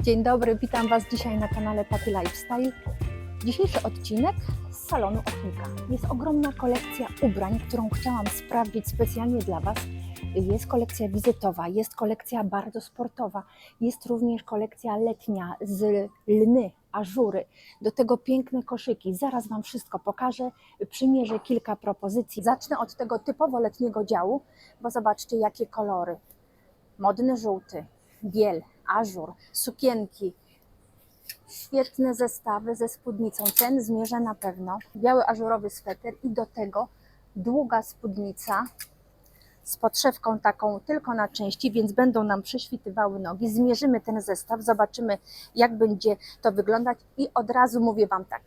Dzień dobry, witam Was dzisiaj na kanale Paty Lifestyle. Dzisiejszy odcinek z salonu Ochnika. Jest ogromna kolekcja ubrań, którą chciałam sprawdzić specjalnie dla Was. Jest kolekcja wizytowa, jest kolekcja bardzo sportowa, jest również kolekcja letnia z lny, ażury, do tego piękne koszyki. Zaraz Wam wszystko pokażę, przymierzę kilka propozycji. Zacznę od tego typowo letniego działu, bo zobaczcie jakie kolory. Modny żółty, biel, ażur, sukienki, świetne zestawy ze spódnicą, ten zmierzę na pewno, biały ażurowy sweter i do tego długa spódnica z podszewką taką tylko na części, więc będą nam prześwitywały nogi. Zmierzymy ten zestaw, zobaczymy jak będzie to wyglądać i od razu mówię Wam tak.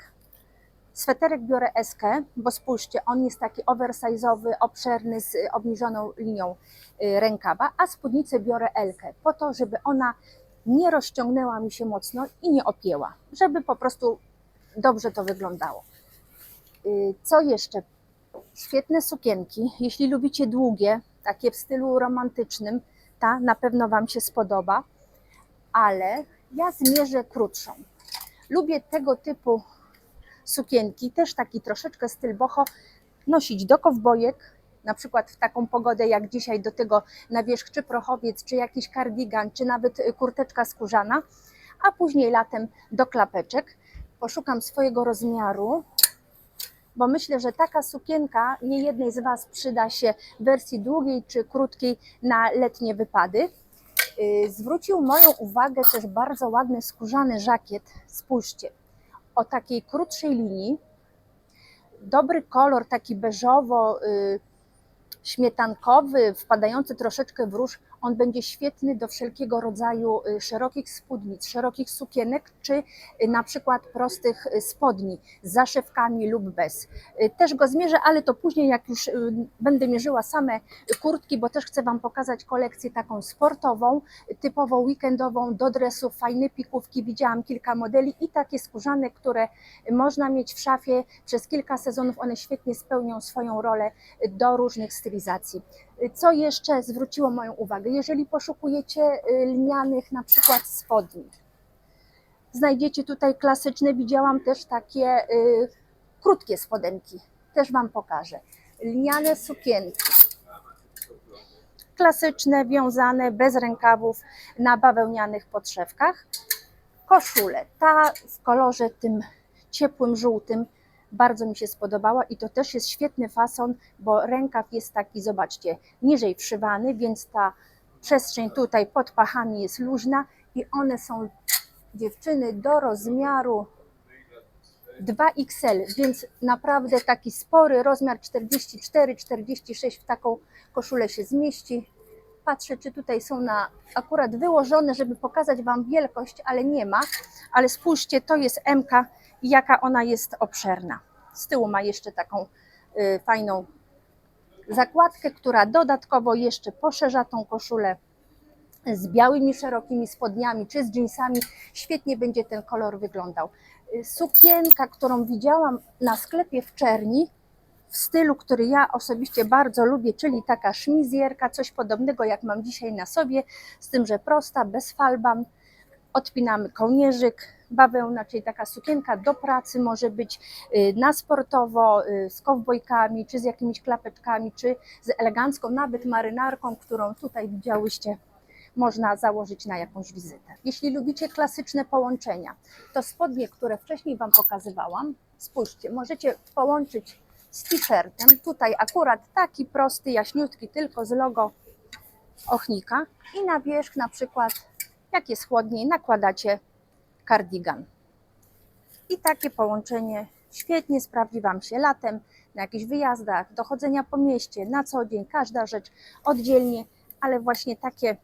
Sweterek biorę eskę, bo spójrzcie, on jest taki oversize'owy, obszerny, z obniżoną linią rękawa, a spódnicę biorę elkę, po to, żeby ona nie rozciągnęła mi się mocno i nie opięła, żeby po prostu dobrze to wyglądało. Co jeszcze? Świetne sukienki, jeśli lubicie długie, takie w stylu romantycznym, ta na pewno Wam się spodoba, ale ja zmierzę krótszą. Lubię tego typu sukienki, też taki troszeczkę styl boho, nosić do kowbojek, na przykład w taką pogodę jak dzisiaj, do tego na wierzch czy prochowiec, czy jakiś kardigan, czy nawet kurteczka skórzana, a później latem do klapeczek. Poszukam swojego rozmiaru, bo myślę, że taka sukienka niejednej z Was przyda się w wersji długiej czy krótkiej na letnie wypady. Zwrócił moją uwagę też bardzo ładny skórzany żakiet, spójrzcie, o takiej krótszej linii, dobry kolor, taki beżowo śmietankowy, wpadający troszeczkę w róż, on będzie świetny do wszelkiego rodzaju szerokich spódnic, szerokich sukienek, czy na przykład prostych spodni z zaszewkami lub bez. Też go zmierzę, ale to później, jak już będę mierzyła same kurtki, bo też chcę Wam pokazać kolekcję taką sportową, typowo weekendową, do dresów, fajne pikówki, widziałam kilka modeli i takie skórzane, które można mieć w szafie przez kilka sezonów, one świetnie spełnią swoją rolę do różnych stylizacji. Co jeszcze zwróciło moją uwagę? Jeżeli poszukujecie lnianych na przykład spodni, znajdziecie tutaj klasyczne, widziałam też takie krótkie spodenki, też Wam pokażę. Lniane sukienki, klasyczne, wiązane, bez rękawów, na bawełnianych podszewkach. Koszule, ta w kolorze tym ciepłym żółtym, bardzo mi się spodobała i to też jest świetny fason, bo rękaw jest taki, zobaczcie, niżej wszywany, więc ta przestrzeń tutaj pod pachami jest luźna i one są, dziewczyny, do rozmiaru 2XL, więc naprawdę taki spory rozmiar 44-46 w taką koszulę się zmieści. Patrzę, czy tutaj są akurat wyłożone, żeby pokazać Wam wielkość, ale nie ma. Ale spójrzcie, to jest MK i jaka ona jest obszerna. Z tyłu ma jeszcze taką fajną zakładkę, która dodatkowo jeszcze poszerza tą koszulę z białymi szerokimi spodniami czy z dżinsami. Świetnie będzie ten kolor wyglądał. Sukienka, którą widziałam na sklepie w Czerni, w stylu, który ja osobiście bardzo lubię, czyli taka szmizjerka, coś podobnego jak mam dzisiaj na sobie, z tym, że prosta, bez falban. Odpinamy kołnierzyk, bawełna, czyli taka sukienka do pracy, może być na sportowo, z kowbojkami, czy z jakimiś klapeczkami, czy z elegancką nawet marynarką, którą tutaj widziałyście, można założyć na jakąś wizytę. Jeśli lubicie klasyczne połączenia, to spodnie, które wcześniej Wam pokazywałam, spójrzcie, możecie połączyć z t-shirtem, tutaj akurat taki prosty, jaśniutki, tylko z logo Ochnika i na wierzch na przykład, jak jest chłodniej, nakładacie kardigan. I takie połączenie świetnie sprawdzi Wam się latem, na jakichś wyjazdach, do chodzenia po mieście, na co dzień, każda rzecz oddzielnie, ale właśnie takie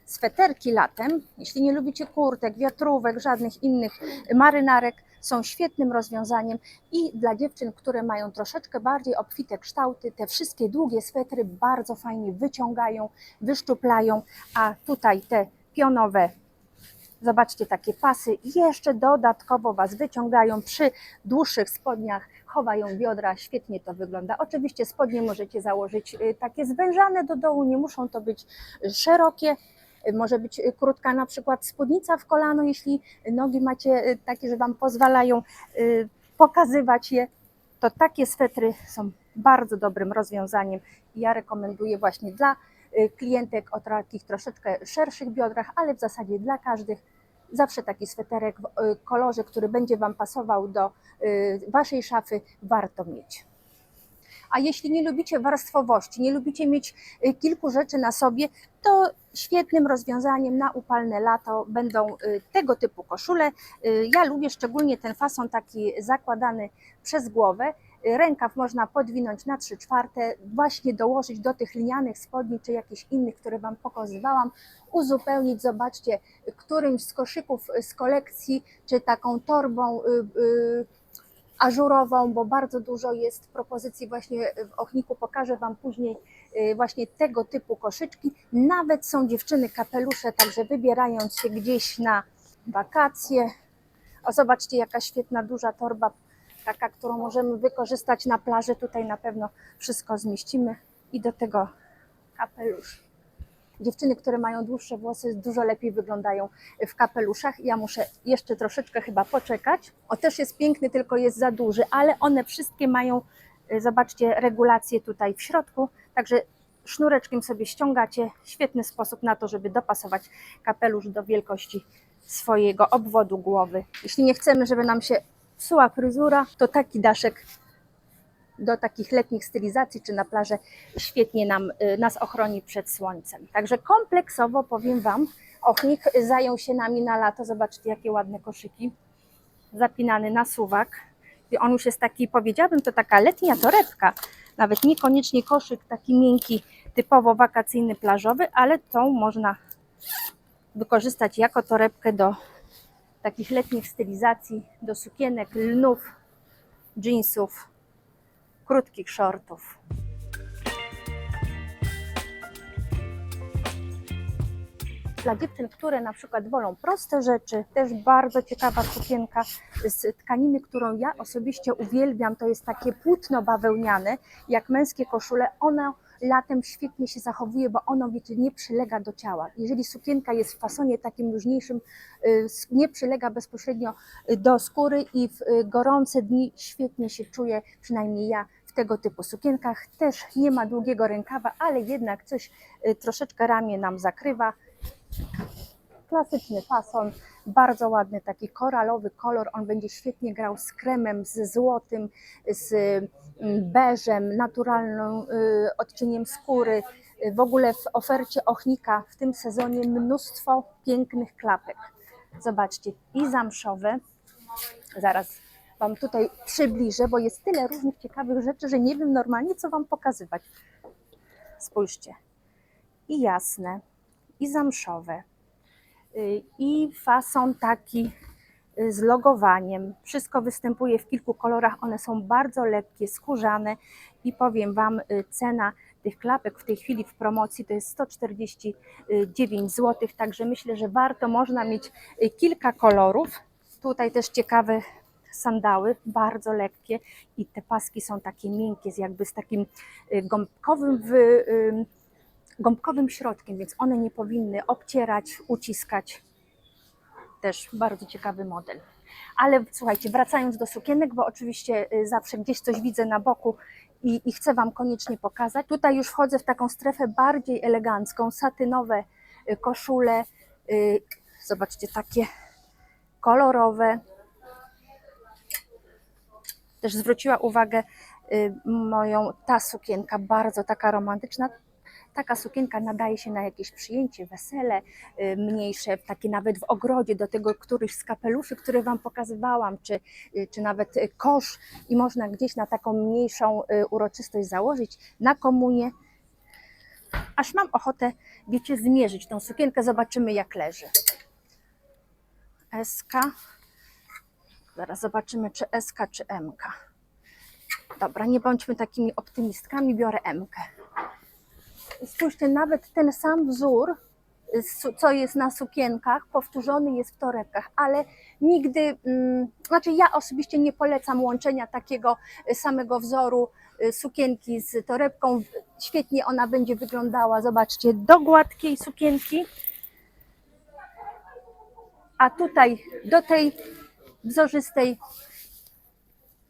sweterki latem, jeśli nie lubicie kurtek, wiatrówek, żadnych innych marynarek, są świetnym rozwiązaniem i dla dziewczyn, które mają troszeczkę bardziej obfite kształty, te wszystkie długie swetry bardzo fajnie wyciągają, wyszczuplają, a tutaj te pionowe, zobaczcie, takie pasy jeszcze dodatkowo Was wyciągają, przy dłuższych spodniach chowają biodra, świetnie to wygląda. Oczywiście spodnie możecie założyć takie zwężane do dołu, nie muszą to być szerokie, Może być krótka na przykład spódnica w kolano, jeśli nogi macie takie, że Wam pozwalają pokazywać je, to takie swetry są bardzo dobrym rozwiązaniem. Ja rekomenduję właśnie dla klientek o takich troszeczkę szerszych biodrach, ale w zasadzie dla każdych. Zawsze taki sweterek w kolorze, który będzie Wam pasował do Waszej szafy, warto mieć. A jeśli nie lubicie warstwowości, nie lubicie mieć kilku rzeczy na sobie, to świetnym rozwiązaniem na upalne lato będą tego typu koszule. Ja lubię szczególnie ten fason taki zakładany przez głowę. Rękaw można podwinąć na 3/4, właśnie dołożyć do tych lnianych spodni, czy jakichś innych, które Wam pokazywałam, uzupełnić, zobaczcie, którymś z koszyków z kolekcji, czy taką torbą ażurową, bo bardzo dużo jest propozycji właśnie w Ochniku. Pokażę Wam później właśnie tego typu koszyczki. Nawet są dziewczyny kapelusze, także wybierając się gdzieś na wakacje. O, zobaczcie, jaka świetna duża torba, taka, którą możemy wykorzystać na plaży. Tutaj na pewno wszystko zmieścimy i do tego kapelusz. Dziewczyny, które mają dłuższe włosy, dużo lepiej wyglądają w kapeluszach. Ja muszę jeszcze troszeczkę chyba poczekać. O, też jest piękny, tylko jest za duży, ale one wszystkie mają, zobaczcie, regulację tutaj w środku, także sznureczkiem sobie ściągacie. Świetny sposób na to, żeby dopasować kapelusz do wielkości swojego obwodu głowy. Jeśli nie chcemy, żeby nam się psuła fryzura, to taki daszek do takich letnich stylizacji czy na plażę świetnie nas ochroni przed słońcem. Także kompleksowo powiem Wam, Ochnik zajął się nami na lato. Zobaczcie, jakie ładne koszyki. Zapinany na suwak. I on już jest taki, powiedziałabym, to taka letnia torebka. Nawet niekoniecznie koszyk taki miękki, typowo wakacyjny, plażowy, ale tą można wykorzystać jako torebkę do takich letnich stylizacji, do sukienek, lnów, dżinsów, krótkich shortów. Dla dziewczyn, które na przykład wolą proste rzeczy, też bardzo ciekawa sukienka z tkaniny, którą ja osobiście uwielbiam. To jest takie płótno bawełniane, jak męskie koszule. Ono latem świetnie się zachowuje, bo ono, wiecie, nie przylega do ciała. Jeżeli sukienka jest w fasonie takim luźniejszym, nie przylega bezpośrednio do skóry i w gorące dni świetnie się czuje, przynajmniej ja, w tego typu sukienkach. Też nie ma długiego rękawa, ale jednak coś troszeczkę ramię nam zakrywa. Klasyczny fason, bardzo ładny, taki koralowy kolor. On będzie świetnie grał z kremem, z złotym, z beżem, naturalnym odcieniem skóry. W ogóle w ofercie Ochnika w tym sezonie mnóstwo pięknych klapek. Zobaczcie, i zamszowe. Zaraz Wam tutaj przybliżę, bo jest tyle różnych ciekawych rzeczy, że nie wiem normalnie, co Wam pokazywać. Spójrzcie, i jasne, i zamszowe, i fason taki z logowaniem. Wszystko występuje w kilku kolorach, one są bardzo lekkie, skórzane i powiem Wam, cena tych klapek w tej chwili w promocji to jest 149 zł, także myślę, że warto, można mieć kilka kolorów. Tutaj też ciekawe sandały, bardzo lekkie i te paski są takie miękkie, jakby z takim gąbkowym środkiem, więc one nie powinny obcierać, uciskać. Też bardzo ciekawy model. Ale słuchajcie, wracając do sukienek, bo oczywiście zawsze gdzieś coś widzę na boku i chcę Wam koniecznie pokazać. Tutaj już wchodzę w taką strefę bardziej elegancką, satynowe koszule. Zobaczcie, takie kolorowe. Też zwróciła uwagę moją ta sukienka, bardzo taka romantyczna. Taka sukienka nadaje się na jakieś przyjęcie, wesele mniejsze, takie nawet w ogrodzie, do tego któryś z kapeluszy, które Wam pokazywałam, czy nawet kosz i można gdzieś na taką mniejszą uroczystość założyć, na komunię. Aż mam ochotę, wiecie, zmierzyć tą sukienkę, zobaczymy jak leży. SK, zaraz zobaczymy czy SK czy MK. Dobra, nie bądźmy takimi optymistkami, biorę MK. Spójrzcie, nawet ten sam wzór, co jest na sukienkach, powtórzony jest w torebkach, ale nigdy, znaczy ja osobiście nie polecam łączenia takiego samego wzoru sukienki z torebką. Świetnie ona będzie wyglądała, zobaczcie, do gładkiej sukienki, A tutaj do tej wzorzystej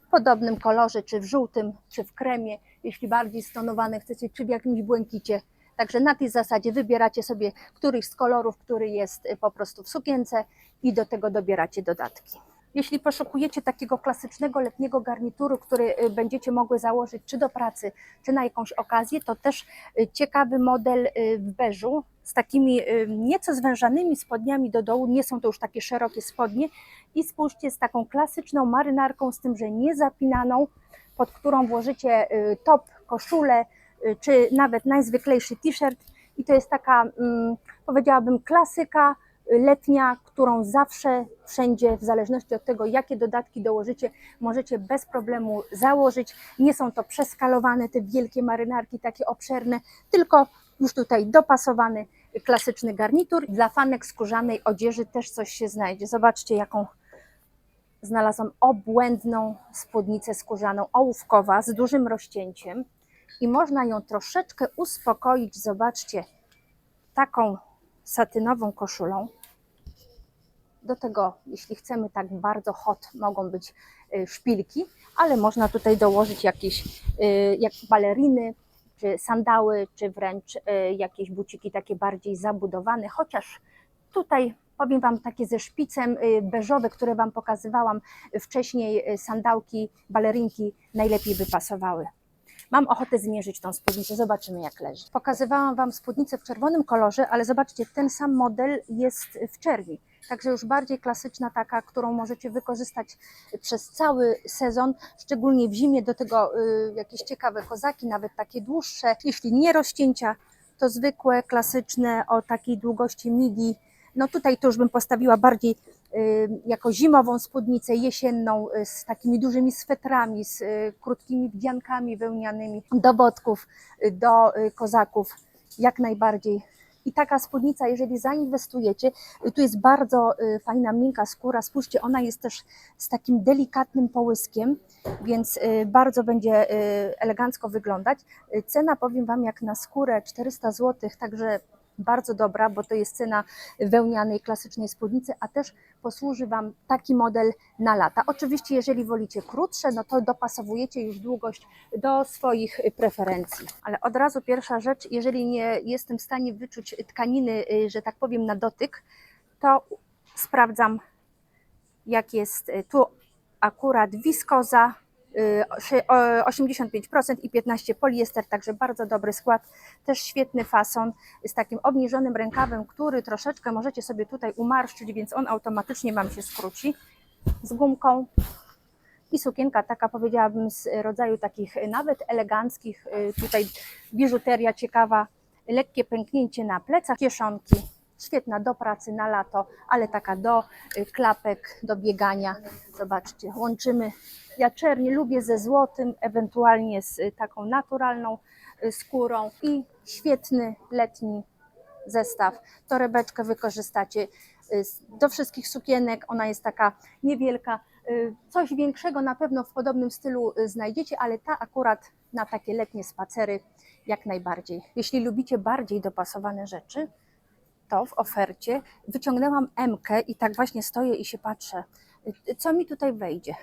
w podobnym kolorze, czy w żółtym, czy w kremie, jeśli bardziej stonowane chcecie, czy w jakimś błękicie. Także na tej zasadzie wybieracie sobie któryś z kolorów, który jest po prostu w sukience i do tego dobieracie dodatki. Jeśli poszukujecie takiego klasycznego letniego garnituru, który będziecie mogły założyć czy do pracy, czy na jakąś okazję, to też ciekawy model w beżu z takimi nieco zwężanymi spodniami do dołu, nie są to już takie szerokie spodnie i spójrzcie, z taką klasyczną marynarką, z tym, że nie zapinaną, pod którą włożycie top, koszulę, czy nawet najzwyklejszy t-shirt i to jest taka, powiedziałabym, klasyka letnia, którą zawsze, wszędzie, w zależności od tego, jakie dodatki dołożycie, możecie bez problemu założyć. Nie są to przeskalowane te wielkie marynarki, takie obszerne, tylko już tutaj dopasowany klasyczny garnitur. Dla fanek skórzanej odzieży też coś się znajdzie. Zobaczcie, jaką znalazłam obłędną spódnicę skórzaną, ołówkowa, z dużym rozcięciem i można ją troszeczkę uspokoić. Zobaczcie, taką satynową koszulą. Do tego, jeśli chcemy tak bardzo hot, mogą być szpilki, ale można tutaj dołożyć jakieś jak baleriny, czy sandały, czy wręcz jakieś buciki takie bardziej zabudowane, chociaż tutaj powiem Wam, takie ze szpicem beżowe, które Wam pokazywałam wcześniej, sandałki, balerinki najlepiej by pasowały. Mam ochotę zmierzyć tą spódnicę, zobaczymy jak leży. Pokazywałam Wam spódnicę w czerwonym kolorze, ale zobaczcie, ten sam model jest w czerni. Także już bardziej klasyczna taka, którą możecie wykorzystać przez cały sezon, szczególnie w zimie, do tego jakieś ciekawe kozaki, nawet takie dłuższe. Jeśli nie rozcięcia, to zwykłe, klasyczne, o takiej długości midi. No tutaj to już bym postawiła bardziej jako zimową spódnicę, jesienną, z takimi dużymi swetrami, z krótkimi wdziankami wełnianymi, do bodków, do kozaków, jak najbardziej. I taka spódnica, jeżeli zainwestujecie, tu jest bardzo fajna, miękka skóra, spójrzcie, ona jest też z takim delikatnym połyskiem, więc bardzo będzie elegancko wyglądać. Cena, powiem Wam, jak na skórę 400 zł, także bardzo dobra, bo to jest cena wełnianej, klasycznej spódnicy, a też posłuży Wam taki model na lata. Oczywiście, jeżeli wolicie krótsze, no to dopasowujecie już długość do swoich preferencji. Ale od razu pierwsza rzecz, jeżeli nie jestem w stanie wyczuć tkaniny, że tak powiem, na dotyk, to sprawdzam, jak jest tu akurat wiskoza, 85% i 15% poliester, także bardzo dobry skład, też świetny fason z takim obniżonym rękawem, który troszeczkę możecie sobie tutaj umarszczyć, więc on automatycznie Wam się skróci, z gumką i sukienka taka, powiedziałabym, z rodzaju takich nawet eleganckich, tutaj biżuteria ciekawa, lekkie pęknięcie na plecach, kieszonki, świetna do pracy na lato, ale taka do klapek, do biegania. Zobaczcie, łączymy. Ja czernie lubię ze złotym, ewentualnie z taką naturalną skórą i świetny letni zestaw. Torebeczkę wykorzystacie do wszystkich sukienek, ona jest taka niewielka. Coś większego na pewno w podobnym stylu znajdziecie, ale ta akurat na takie letnie spacery jak najbardziej. Jeśli lubicie bardziej dopasowane rzeczy, to w ofercie wyciągnęłam M-kę i tak właśnie stoję i się patrzę, co mi tutaj wejdzie.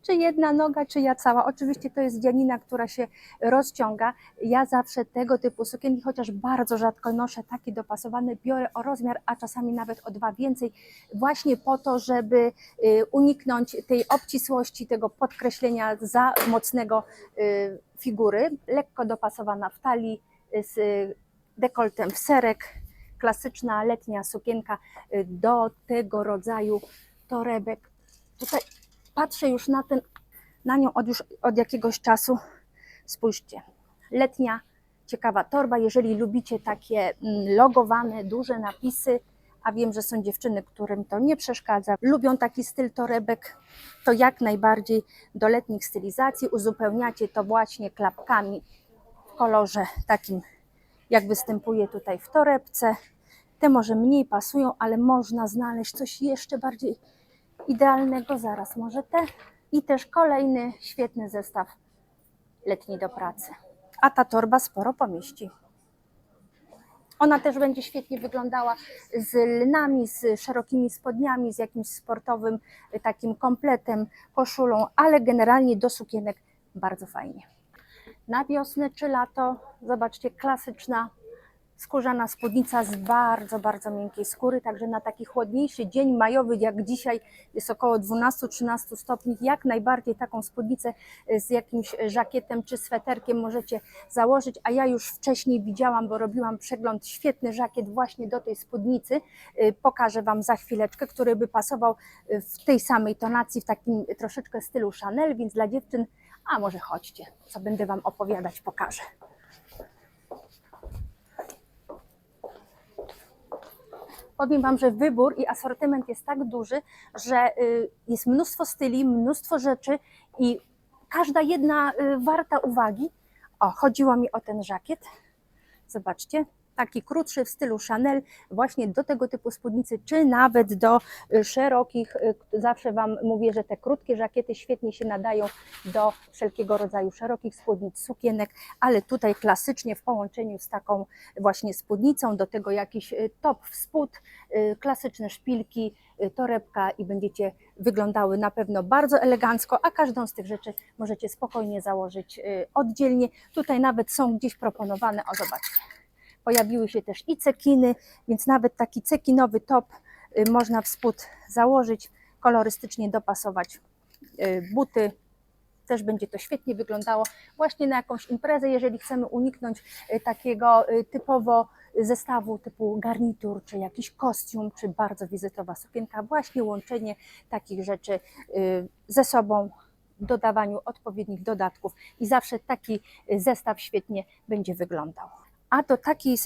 Czy jedna noga, czy ja cała. Oczywiście to jest dzianina, która się rozciąga. Ja zawsze tego typu sukienki, chociaż bardzo rzadko noszę takie dopasowane, biorę o rozmiar, a czasami nawet o 2 więcej, właśnie po to, żeby uniknąć tej obcisłości, tego podkreślenia za mocnego figury. Lekko dopasowana w talii, z dekoltem w serek, klasyczna letnia sukienka do tego rodzaju torebek. Tutaj patrzę już na nią już od jakiegoś czasu. Spójrzcie, letnia, ciekawa torba. Jeżeli lubicie takie logowane, duże napisy, a wiem, że są dziewczyny, którym to nie przeszkadza, lubią taki styl torebek, to jak najbardziej do letnich stylizacji uzupełniacie to właśnie klapkami w kolorze takim, jak występuje tutaj w torebce. Te może mniej pasują, ale można znaleźć coś jeszcze bardziej idealnego. Zaraz, może te. I też kolejny świetny zestaw letni do pracy. A ta torba sporo pomieści. Ona też będzie świetnie wyglądała z lnami, z szerokimi spodniami, z jakimś sportowym takim kompletem, koszulą, ale generalnie do sukienek bardzo fajnie. Na wiosnę czy lato, zobaczcie, klasyczna skórzana spódnica z bardzo, bardzo miękkiej skóry, także na taki chłodniejszy dzień majowy, jak dzisiaj jest około 12-13 stopni, jak najbardziej taką spódnicę z jakimś żakietem czy sweterkiem możecie założyć, a ja już wcześniej widziałam, bo robiłam przegląd, świetny żakiet właśnie do tej spódnicy, pokażę Wam za chwileczkę, który by pasował w tej samej tonacji, w takim troszeczkę stylu Chanel, więc dla dziewczyn, a może chodźcie, co będę Wam opowiadać, pokażę. Powiem Wam, że wybór i asortyment jest tak duży, że jest mnóstwo styli, mnóstwo rzeczy i każda jedna warta uwagi. O, chodziło mi o ten żakiet. Zobaczcie, taki krótszy w stylu Chanel, właśnie do tego typu spódnicy, czy nawet do szerokich. Zawsze Wam mówię, że te krótkie żakiety świetnie się nadają do wszelkiego rodzaju szerokich spódnic, sukienek, ale tutaj klasycznie w połączeniu z taką właśnie spódnicą, do tego jakiś top w spód, klasyczne szpilki, torebka i będziecie wyglądały na pewno bardzo elegancko, a każdą z tych rzeczy możecie spokojnie założyć oddzielnie. Tutaj nawet są gdzieś proponowane, o zobaczcie, pojawiły się też i cekiny, więc nawet taki cekinowy top można w spód założyć, kolorystycznie dopasować buty. Też będzie to świetnie wyglądało właśnie na jakąś imprezę, jeżeli chcemy uniknąć takiego typowo zestawu typu garnitur, czy jakiś kostium, czy bardzo wizytowa sukienka. Właśnie łączenie takich rzeczy ze sobą, dodawaniu odpowiednich dodatków i zawsze taki zestaw świetnie będzie wyglądał. A do takiej,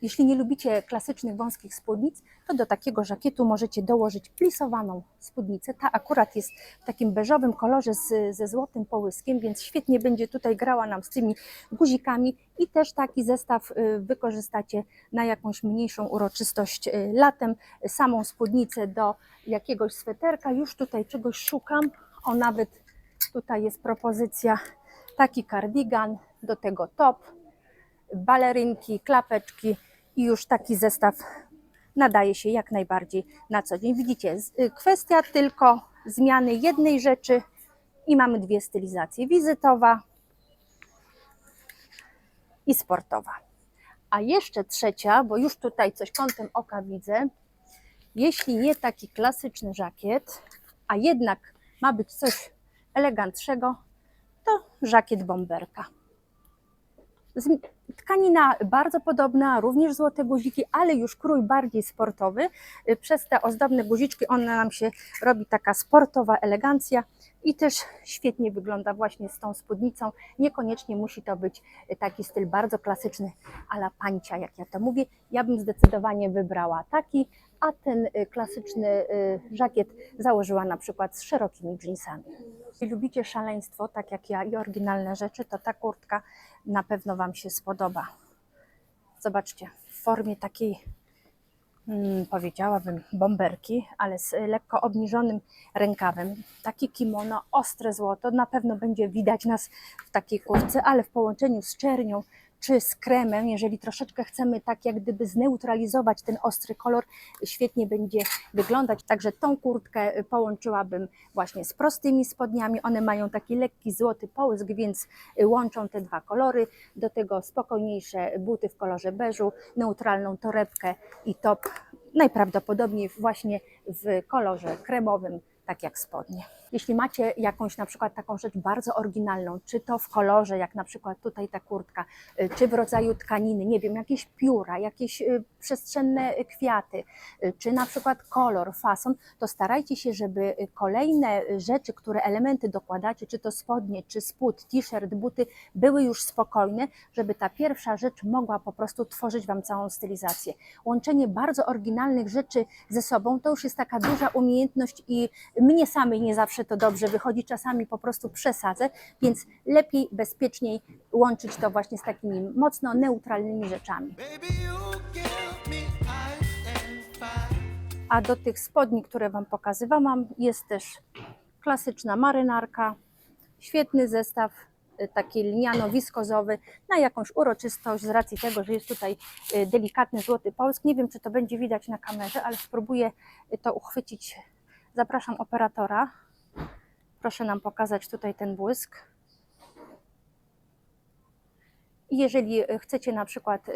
jeśli nie lubicie klasycznych wąskich spódnic, to do takiego żakietu możecie dołożyć plisowaną spódnicę. Ta akurat jest w takim beżowym kolorze ze złotym połyskiem, więc świetnie będzie tutaj grała nam z tymi guzikami i też taki zestaw wykorzystacie na jakąś mniejszą uroczystość latem. Samą spódnicę do jakiegoś sweterka, już tutaj czegoś szukam. O, nawet tutaj jest propozycja, taki kardigan, do tego top, balerynki, klapeczki i już taki zestaw nadaje się jak najbardziej na co dzień. Widzicie, kwestia tylko zmiany jednej rzeczy i mamy dwie stylizacje, wizytowa i sportowa. A jeszcze trzecia, bo już tutaj coś kątem oka widzę, jeśli nie taki klasyczny żakiet, a jednak ma być coś elegantszego, to żakiet bomberka. Tkanina bardzo podobna, również złote guziki, ale już krój bardziej sportowy. Przez te ozdobne guziczki ona nam się robi taka sportowa elegancja i też świetnie wygląda właśnie z tą spódnicą. Niekoniecznie musi to być taki styl bardzo klasyczny a la pancia, jak ja to mówię. Ja bym zdecydowanie wybrała taki, a ten klasyczny żakiet założyła na przykład z szerokimi dżinsami. Jeśli lubicie szaleństwo, tak jak ja, i oryginalne rzeczy, to ta kurtka na pewno Wam się spodoba. Zobaczcie, w formie takiej, powiedziałabym, bomberki, ale z lekko obniżonym rękawem. Takie kimono, ostre złoto, na pewno będzie widać nas w takiej kurtce, ale w połączeniu z czernią czy z kremem, jeżeli troszeczkę chcemy tak jak gdyby zneutralizować ten ostry kolor, świetnie będzie wyglądać. Także tą kurtkę połączyłabym właśnie z prostymi spodniami. One mają taki lekki złoty połysk, więc łączą te dwa kolory. Do tego spokojniejsze buty w kolorze beżu, neutralną torebkę i top, najprawdopodobniej właśnie w kolorze kremowym, tak jak spodnie. Jeśli macie jakąś na przykład taką rzecz bardzo oryginalną, czy to w kolorze, jak na przykład tutaj ta kurtka, czy w rodzaju tkaniny, nie wiem, jakieś pióra, jakieś przestrzenne kwiaty, czy na przykład kolor, fason, to starajcie się, żeby kolejne rzeczy, które elementy dokładacie, czy to spodnie, czy spód, t-shirt, buty, były już spokojne, żeby ta pierwsza rzecz mogła po prostu tworzyć Wam całą stylizację. Łączenie bardzo oryginalnych rzeczy ze sobą to już jest taka duża umiejętność i mnie samej nie zawsze to dobrze wychodzi, czasami po prostu przesadzę, więc lepiej, bezpieczniej łączyć to właśnie z takimi mocno neutralnymi rzeczami. A do tych spodni, które Wam pokazywałam, jest też klasyczna marynarka, świetny zestaw taki liniano-wiskozowy na jakąś uroczystość z racji tego, że jest tutaj delikatny złoty polsk. Nie wiem, czy to będzie widać na kamerze, ale spróbuję to uchwycić. Zapraszam operatora. Proszę nam pokazać tutaj ten błysk. I jeżeli chcecie na przykład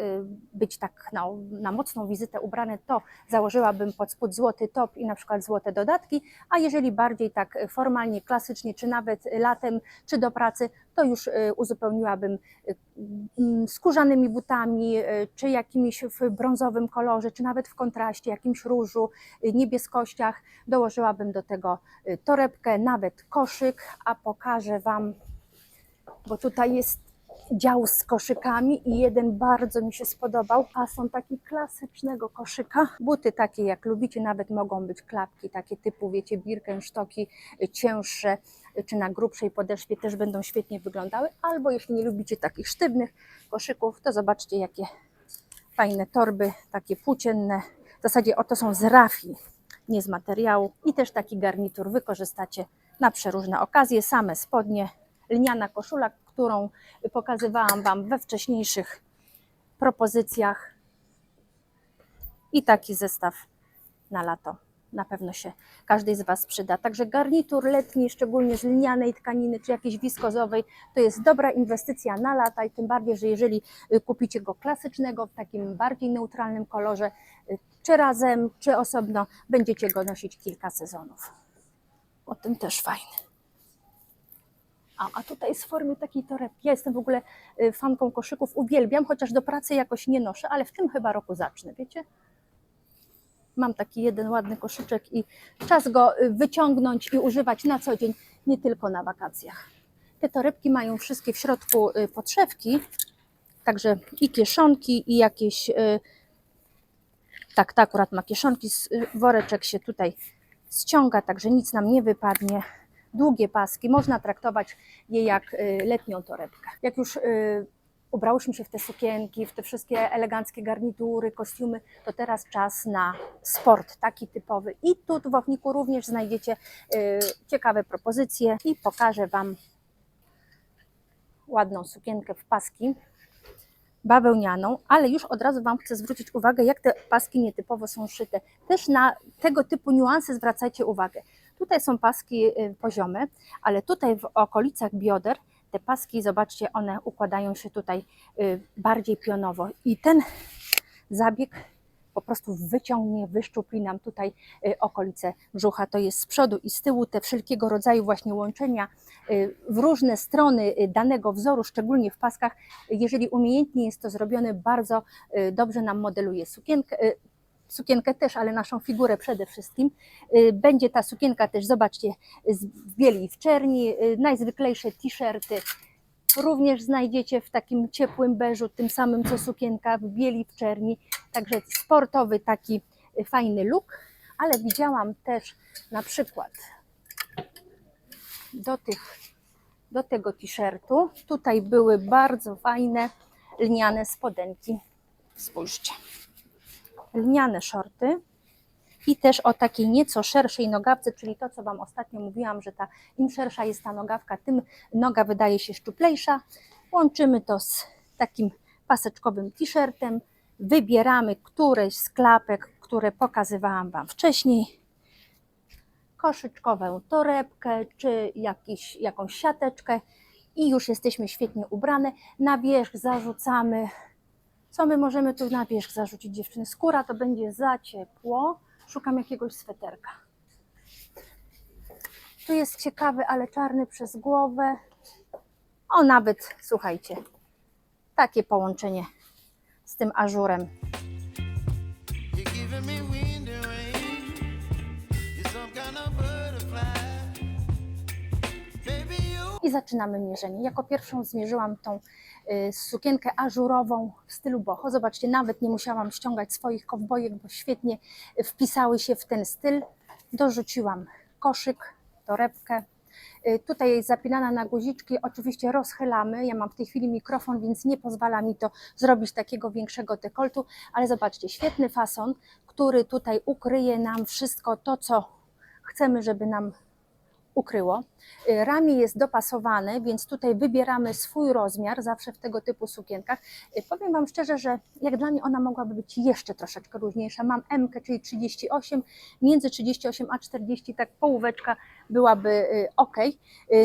być tak na mocną wizytę ubrane, to założyłabym pod spód złoty top i na przykład złote dodatki, a jeżeli bardziej tak formalnie, klasycznie, czy nawet latem, czy do pracy, to już uzupełniłabym skórzanymi butami, czy jakimiś w brązowym kolorze, czy nawet w kontraście, jakimś różu, niebieskościach. Dołożyłabym do tego torebkę, nawet koszyk, a pokażę Wam, bo tutaj jest dział z koszykami i jeden bardzo mi się spodobał, a są taki klasycznego koszyka. Buty takie jak lubicie, nawet mogą być klapki takie typu, wiecie, Birkenstocki, cięższe, czy na grubszej podeszwie też będą świetnie wyglądały, albo jeśli nie lubicie takich sztywnych koszyków, to zobaczcie jakie fajne torby, takie płócienne. W zasadzie oto są z rafii, nie z materiału, i też taki garnitur wykorzystacie na przeróżne okazje. Same spodnie, lniana koszula, którą pokazywałam Wam we wcześniejszych propozycjach, i taki zestaw na lato na pewno się każdej z Was przyda. Także garnitur letni, szczególnie z lnianej tkaniny czy jakiejś wiskozowej, to jest dobra inwestycja na lata, i tym bardziej, że jeżeli kupicie go klasycznego w takim bardziej neutralnym kolorze, czy razem, czy osobno, będziecie go nosić kilka sezonów. O tym też fajny. A tutaj jest w formie takiej torebki. Ja jestem w ogóle fanką koszyków, uwielbiam, chociaż do pracy jakoś nie noszę, ale w tym chyba roku zacznę, wiecie? Mam taki jeden ładny koszyczek i czas go wyciągnąć i używać na co dzień, nie tylko na wakacjach. Te torebki mają wszystkie w środku podszewki, także i kieszonki, i jakieś... Tak, ta akurat ma kieszonki, woreczek się tutaj ściąga, także nic nam nie wypadnie. Długie paski, można traktować je jak letnią torebkę. Jak już ubrałyśmy się w te sukienki, w te wszystkie eleganckie garnitury, kostiumy, to teraz czas na sport taki typowy. I tu w Ochniku również znajdziecie ciekawe propozycje i pokażę Wam ładną sukienkę w paski bawełnianą, ale już od razu Wam chcę zwrócić uwagę, jak te paski nietypowo są szyte. Też na tego typu niuanse zwracajcie uwagę. Tutaj są paski poziome, ale tutaj w okolicach bioder te paski, zobaczcie, one układają się tutaj bardziej pionowo i ten zabieg po prostu wyciągnie, wyszczupli nam tutaj okolice brzucha. To jest z przodu i z tyłu te wszelkiego rodzaju właśnie łączenia w różne strony danego wzoru, szczególnie w paskach. Jeżeli umiejętnie jest to zrobione, bardzo dobrze nam modeluje sukienkę też, ale naszą figurę przede wszystkim. Będzie ta sukienka też, zobaczcie, w bieli i w czerni, najzwyklejsze t-shirty również znajdziecie w takim ciepłym beżu, tym samym co sukienka, w bieli i w czerni, także sportowy taki fajny look, ale widziałam też na przykład do tego t-shirtu, tutaj były bardzo fajne lniane spodenki, spójrzcie. Lniane shorty i też o takiej nieco szerszej nogawce, czyli to, co Wam ostatnio mówiłam, że im szersza jest ta nogawka, tym noga wydaje się szczuplejsza. Łączymy to z takim paseczkowym t-shirtem, wybieramy któreś z klapek, które pokazywałam Wam wcześniej, koszyczkową torebkę, czy jakąś siateczkę i już jesteśmy świetnie ubrane. Na wierzch zarzucamy. Co my możemy tu na wierzch zarzucić, dziewczyny? Skóra to będzie za ciepło. Szukam jakiegoś sweterka. Tu jest ciekawy, ale czarny przez głowę. O, nawet, słuchajcie, takie połączenie z tym ażurem. I zaczynamy mierzenie. Jako pierwszą zmierzyłam tą sukienkę ażurową w stylu boho. Zobaczcie, nawet nie musiałam ściągać swoich kowbojek, bo świetnie wpisały się w ten styl. Dorzuciłam koszyk, torebkę. Tutaj jest zapinana na guziczki, oczywiście rozchylamy. Ja mam w tej chwili mikrofon, więc nie pozwala mi to zrobić takiego większego dekoltu, ale zobaczcie, świetny fason, który tutaj ukryje nam wszystko to, co chcemy, żeby nam ukryło. Ramię jest dopasowane, więc tutaj wybieramy swój rozmiar, zawsze w tego typu sukienkach. Powiem Wam szczerze, że jak dla mnie ona mogłaby być jeszcze troszeczkę luźniejsza. Mam M, czyli 38, między 38 a 40, tak połóweczka byłaby ok.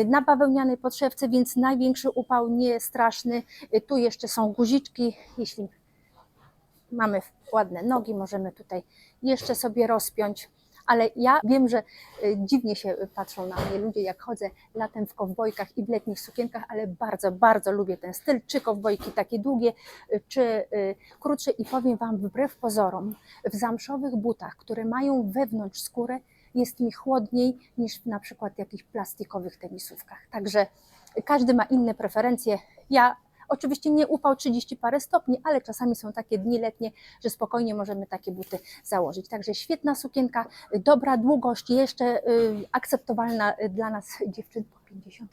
Na bawełnianej podszewce, więc największy upał nie straszny. Tu jeszcze są guziczki, jeśli mamy ładne nogi, możemy tutaj jeszcze sobie rozpiąć. Ale ja wiem, że dziwnie się patrzą na mnie ludzie, jak chodzę latem w kowbojkach i w letnich sukienkach, ale bardzo, bardzo lubię ten styl, czy kowbojki takie długie, czy krótsze i powiem Wam, wbrew pozorom, w zamszowych butach, które mają wewnątrz skórę, jest mi chłodniej niż na przykład w jakichś plastikowych tenisówkach. Także każdy ma inne preferencje. Ja oczywiście nie upał 30 parę stopni, ale czasami są takie dni letnie, że spokojnie możemy takie buty założyć. Także świetna sukienka, dobra długość, jeszcze akceptowalna dla nas dziewczyn po 50.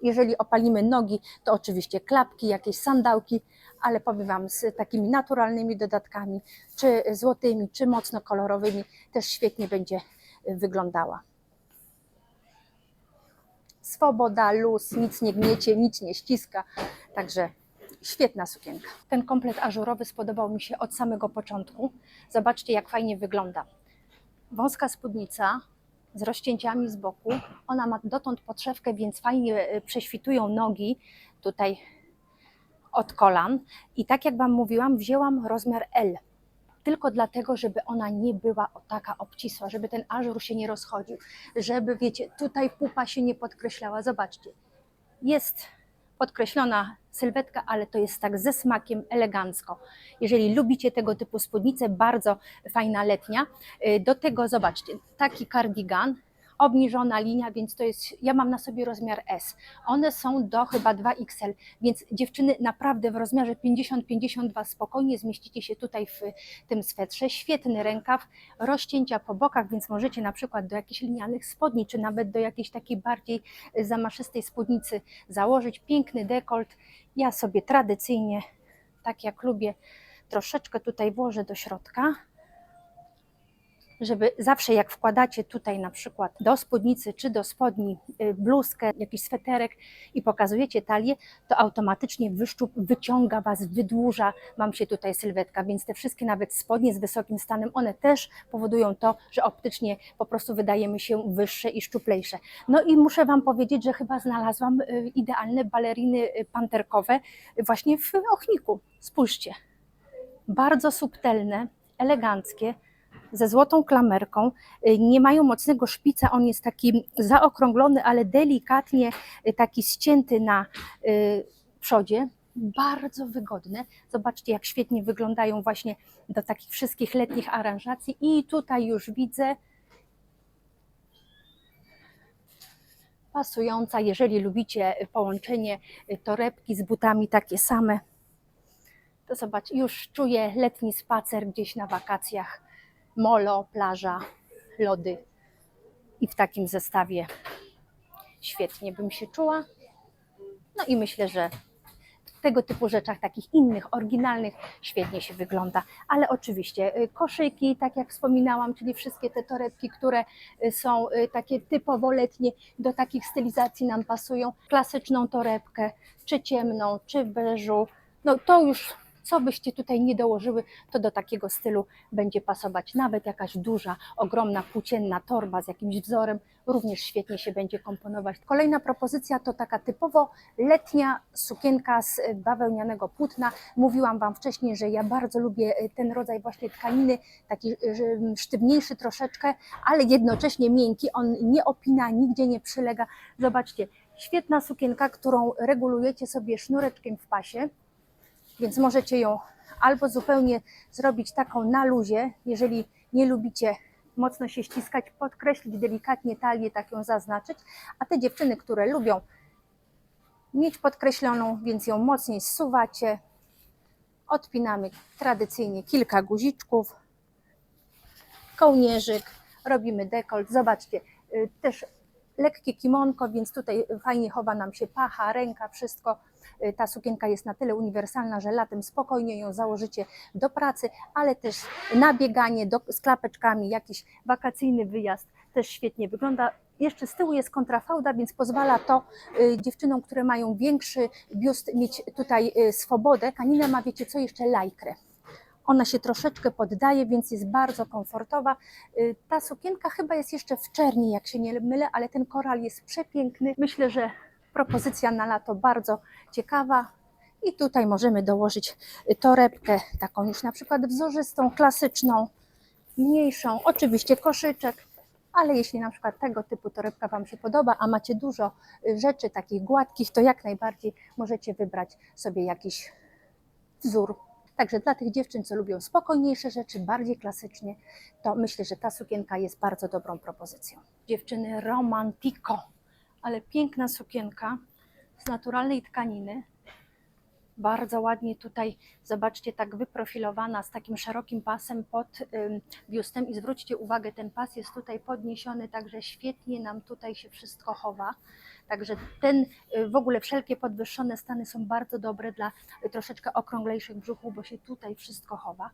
Jeżeli opalimy nogi, to oczywiście klapki, jakieś sandałki, ale powiem Wam, z takimi naturalnymi dodatkami, czy złotymi, czy mocno kolorowymi, też świetnie będzie wyglądała. Swoboda, luz, nic nie gniecie, nic nie ściska, także świetna sukienka. Ten komplet ażurowy spodobał mi się od samego początku. Zobaczcie, jak fajnie wygląda. Wąska spódnica z rozcięciami z boku. Ona ma dotąd podszewkę, więc fajnie prześwitują nogi tutaj od kolan. I tak jak Wam mówiłam, wzięłam rozmiar L. Tylko dlatego, żeby ona nie była taka obcisła, żeby ten ażur się nie rozchodził, żeby, wiecie, tutaj pupa się nie podkreślała. Zobaczcie, jest podkreślona sylwetka, ale to jest tak ze smakiem, elegancko. Jeżeli lubicie tego typu spódnice, bardzo fajna letnia. Do tego zobaczcie, taki kardigan, obniżona linia, więc to jest, ja mam na sobie rozmiar S. One są do chyba 2XL, więc dziewczyny naprawdę w rozmiarze 50-52 spokojnie zmieścicie się tutaj w tym swetrze. Świetny rękaw, rozcięcia po bokach, więc możecie na przykład do jakichś linianych spodni, czy nawet do jakiejś takiej bardziej zamaszystej spódnicy założyć. Piękny dekolt. Ja sobie tradycyjnie, tak jak lubię, troszeczkę tutaj włożę do środka, żeby zawsze jak wkładacie tutaj na przykład do spódnicy czy do spodni bluzkę, jakiś sweterek i pokazujecie talię, to automatycznie wyszczup wyciąga Was, wydłuża Wam się tutaj sylwetka, więc te wszystkie nawet spodnie z wysokim stanem, one też powodują to, że optycznie po prostu wydajemy się wyższe i szczuplejsze. No i muszę Wam powiedzieć, że chyba znalazłam idealne baleriny panterkowe właśnie w Ochniku. Spójrzcie, bardzo subtelne, eleganckie, ze złotą klamerką, nie mają mocnego szpica, on jest taki zaokrąglony, ale delikatnie taki ścięty na przodzie, bardzo wygodne. Zobaczcie, jak świetnie wyglądają właśnie do takich wszystkich letnich aranżacji i tutaj już widzę pasująca, jeżeli lubicie połączenie torebki z butami takie same, to zobacz, już czuję letni spacer gdzieś na wakacjach. Molo, plaża, lody i w takim zestawie świetnie bym się czuła. No i myślę, że w tego typu rzeczach, takich innych, oryginalnych, świetnie się wygląda. Ale oczywiście koszyki, tak jak wspominałam, czyli wszystkie te torebki, które są takie typowo letnie, do takich stylizacji nam pasują. Klasyczną torebkę, czy ciemną, czy w beżu, no to już co byście tutaj nie dołożyły, to do takiego stylu będzie pasować. Nawet jakaś duża, ogromna, płócienna torba z jakimś wzorem również świetnie się będzie komponować. Kolejna propozycja to taka typowo letnia sukienka z bawełnianego płótna. Mówiłam Wam wcześniej, że ja bardzo lubię ten rodzaj właśnie tkaniny, taki sztywniejszy troszeczkę, ale jednocześnie miękki. On nie opina, nigdzie nie przylega. Zobaczcie, świetna sukienka, którą regulujecie sobie sznureczkiem w pasie. Więc możecie ją albo zupełnie zrobić taką na luzie, jeżeli nie lubicie mocno się ściskać, podkreślić delikatnie talię, tak ją zaznaczyć, a te dziewczyny, które lubią mieć podkreśloną, więc ją mocniej zsuwacie, odpinamy tradycyjnie kilka guziczków, kołnierzyk, robimy dekolt, zobaczcie, też lekkie kimonko, więc tutaj fajnie chowa nam się pacha, ręka, wszystko. Ta sukienka jest na tyle uniwersalna, że latem spokojnie ją założycie do pracy, ale też na bieganie z klapeczkami, jakiś wakacyjny wyjazd też świetnie wygląda. Jeszcze z tyłu jest kontrafałda, więc pozwala to dziewczynom, które mają większy biust, mieć tutaj swobodę. Kanina ma, wiecie co, jeszcze lajkrę. Ona się troszeczkę poddaje, więc jest bardzo komfortowa. Ta sukienka chyba jest jeszcze w czerni, jak się nie mylę, ale ten koral jest przepiękny. Myślę, że propozycja na lato bardzo ciekawa. I tutaj możemy dołożyć torebkę, taką już na przykład wzorzystą, klasyczną, mniejszą, oczywiście koszyczek, ale jeśli na przykład tego typu torebka Wam się podoba, a macie dużo rzeczy takich gładkich, to jak najbardziej możecie wybrać sobie jakiś wzór. Także dla tych dziewczyn, co lubią spokojniejsze rzeczy, bardziej klasycznie, to myślę, że ta sukienka jest bardzo dobrą propozycją. Dziewczyny, romantico, ale piękna sukienka z naturalnej tkaniny. Bardzo ładnie tutaj, zobaczcie, tak wyprofilowana z takim szerokim pasem pod biustem i zwróćcie uwagę, ten pas jest tutaj podniesiony, także świetnie nam tutaj się wszystko chowa. Także ten, w ogóle wszelkie podwyższone stany są bardzo dobre dla troszeczkę okrąglejszych brzuchów, bo się tutaj wszystko chowa.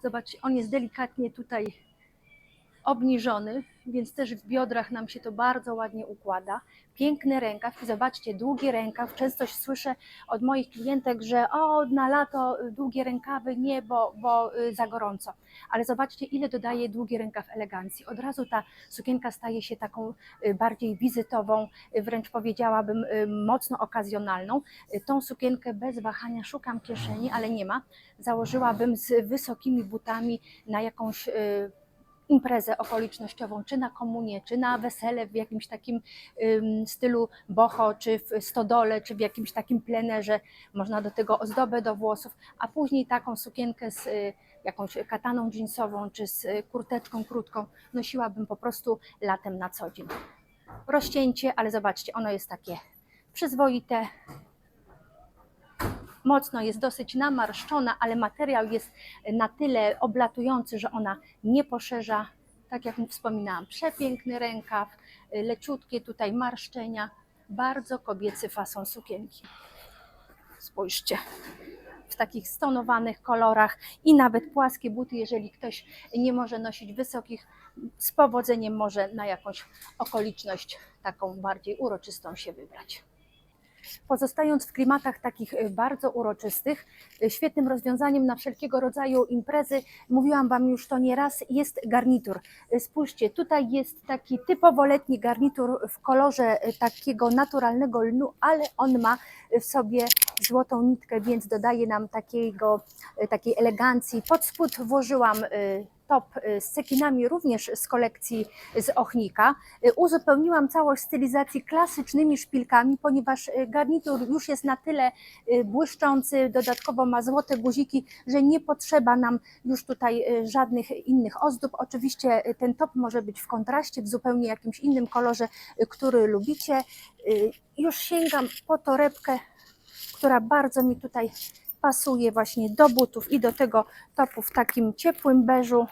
Zobaczcie, on jest delikatnie tutaj obniżony, więc też w biodrach nam się to bardzo ładnie układa. Piękny rękaw i zobaczcie, długi rękaw. Często słyszę od moich klientek, że na lato długie rękawy nie, bo za gorąco. Ale zobaczcie, ile dodaje długi rękaw elegancji. Od razu ta sukienka staje się taką bardziej wizytową, wręcz powiedziałabym mocno okazjonalną. Tą sukienkę bez wahania szukam kieszeni, ale nie ma. Założyłabym z wysokimi butami na jakąś imprezę okolicznościową, czy na komunię, czy na wesele w jakimś takim stylu boho, czy w stodole, czy w jakimś takim plenerze. Można do tego ozdobę do włosów, a później taką sukienkę z jakąś kataną jeansową, czy z kurteczką krótką nosiłabym po prostu latem na co dzień. Rozcięcie, ale zobaczcie, ono jest takie przyzwoite, mocno jest dosyć namarszczona, ale materiał jest na tyle oblatujący, że ona nie poszerza. Tak jak wspominałam, przepiękny rękaw, leciutkie tutaj marszczenia, bardzo kobiecy fason sukienki. Spójrzcie, w takich stonowanych kolorach i nawet płaskie buty, jeżeli ktoś nie może nosić wysokich, z powodzeniem może na jakąś okoliczność taką bardziej uroczystą się wybrać. Pozostając w klimatach takich bardzo uroczystych, świetnym rozwiązaniem na wszelkiego rodzaju imprezy, mówiłam Wam już to nieraz, jest garnitur. Spójrzcie, tutaj jest taki typowo letni garnitur w kolorze takiego naturalnego lnu, ale on ma w sobie złotą nitkę, więc dodaje nam takiej elegancji. Pod spód włożyłam top z cekinami, również z kolekcji z Ochnika. Uzupełniłam całość stylizacji klasycznymi szpilkami, ponieważ garnitur już jest na tyle błyszczący, dodatkowo ma złote guziki, że nie potrzeba nam już tutaj żadnych innych ozdób. Oczywiście ten top może być w kontraście, w zupełnie jakimś innym kolorze, który lubicie. Już sięgam po torebkę, która bardzo mi tutaj pasuje właśnie do butów i do tego topu w takim ciepłym beżu.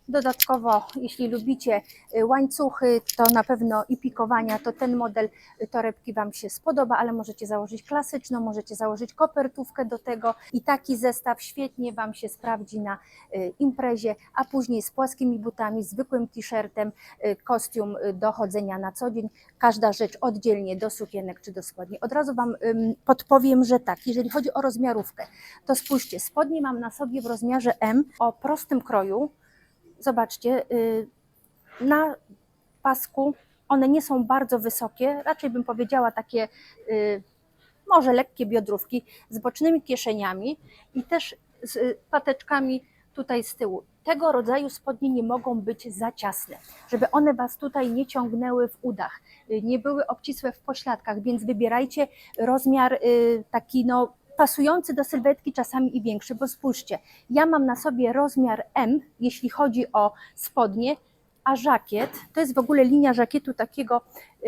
Dodatkowo, jeśli lubicie łańcuchy, to na pewno i pikowania, to ten model torebki Wam się spodoba, ale możecie założyć klasyczną, możecie założyć kopertówkę do tego i taki zestaw świetnie Wam się sprawdzi na imprezie, a później z płaskimi butami, zwykłym t-shirtem, kostium do chodzenia na co dzień, każda rzecz oddzielnie do sukienek czy do spodni. Od razu Wam podpowiem, że tak, jeżeli chodzi o rozmiarówkę, to spójrzcie, spodnie mam na sobie w rozmiarze M o prostym kroju. Zobaczcie, na pasku one nie są bardzo wysokie, raczej bym powiedziała takie może lekkie biodrówki z bocznymi kieszeniami i też z pateczkami tutaj z tyłu. Tego rodzaju spodnie nie mogą być za ciasne, żeby one Was tutaj nie ciągnęły w udach, nie były obcisłe w pośladkach, więc wybierajcie rozmiar taki pasujący do sylwetki, czasami i większy, bo spójrzcie, ja mam na sobie rozmiar M, jeśli chodzi o spodnie, a żakiet, to jest w ogóle linia żakietu takiego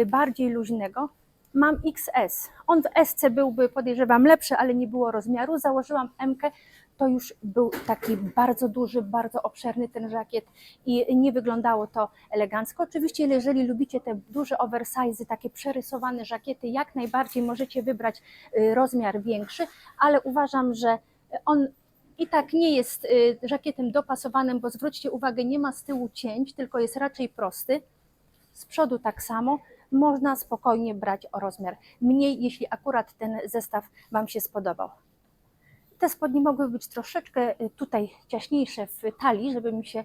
bardziej luźnego, mam XS. On w SC byłby, podejrzewam, lepszy, ale nie było rozmiaru. Założyłam M-kę, to już był taki bardzo duży, bardzo obszerny ten żakiet i nie wyglądało to elegancko. Oczywiście, jeżeli lubicie te duże oversize, takie przerysowane żakiety, jak najbardziej możecie wybrać rozmiar większy, ale uważam, że on i tak nie jest żakietem dopasowanym, bo zwróćcie uwagę, nie ma z tyłu cięć, tylko jest raczej prosty. z przodu tak samo, można spokojnie brać o rozmiar mniej, jeśli akurat ten zestaw Wam się spodobał. Te spodnie mogły być troszeczkę tutaj ciaśniejsze w talii, żeby mi się